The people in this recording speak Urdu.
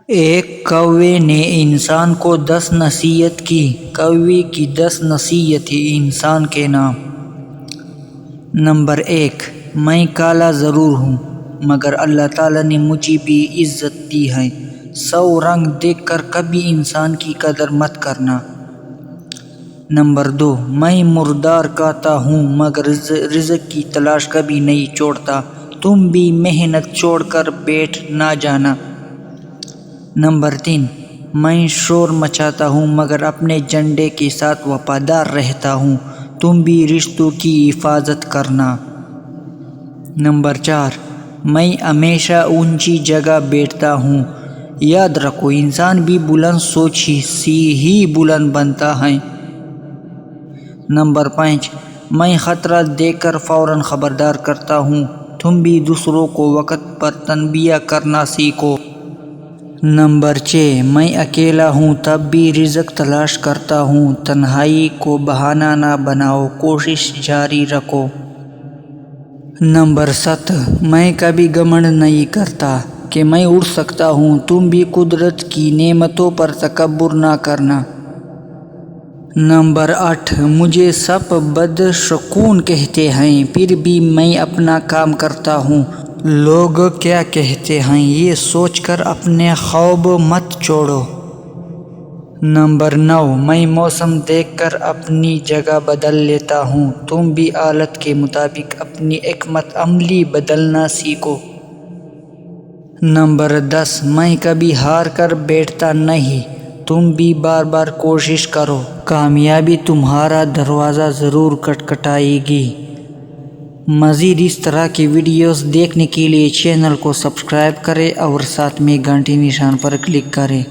ایک کوے نے انسان کو 10 نصیحت کی۔ کوے کی 10 نصیحتیں انسان کے نام۔ نمبر 1، میں کالا ضرور ہوں مگر اللہ تعالیٰ نے مجھے بھی عزت دی ہے۔ 100 رنگ دیکھ کر کبھی انسان کی قدر مت کرنا۔ نمبر 2، میں مردار کھاتا ہوں مگر رزق کی تلاش کبھی نہیں چھوڑتا۔ تم بھی محنت چھوڑ کر بیٹھ نہ جانا۔ نمبر 3، میں شور مچاتا ہوں مگر اپنے جھنڈے کے ساتھ وفادار رہتا ہوں۔ تم بھی رشتوں کی حفاظت کرنا۔ نمبر 4، میں ہمیشہ اونچی جگہ بیٹھتا ہوں۔ یاد رکھو، انسان بھی بلند سوچ سے ہی بلند بنتا ہے۔ نمبر 5، میں خطرہ دیکھ کر فوراً خبردار کرتا ہوں۔ تم بھی دوسروں کو وقت پر تنبیہ کرنا سیکھو۔ نمبر 6، میں اکیلا ہوں تب بھی رزق تلاش کرتا ہوں۔ تنہائی کو بہانہ نہ بناؤ، کوشش جاری رکھو۔ نمبر 7، میں کبھی گھمنڈ نہیں کرتا کہ میں اڑ سکتا ہوں۔ تم بھی قدرت کی نعمتوں پر تکبر نہ کرنا۔ نمبر 8، مجھے سب بدشگون کہتے ہیں پھر بھی میں اپنا کام کرتا ہوں۔ لوگ کیا کہتے ہیں یہ سوچ کر اپنے خواب مت چھوڑو۔ نمبر 9، میں موسم دیکھ کر اپنی جگہ بدل لیتا ہوں۔ تم بھی حالت کے مطابق اپنی حکمت عملی بدلنا سیکھو۔ نمبر 10، میں کبھی ہار کر بیٹھتا نہیں۔ تم بھی بار بار کوشش کرو، کامیابی تمہارا دروازہ ضرور کھٹکھٹائے گی۔ مزید اس طرح کی ویڈیوز دیکھنے کے لیے چینل کو سبسکرائب کریں اور ساتھ میں گھنٹی نشان پر کلک کریں۔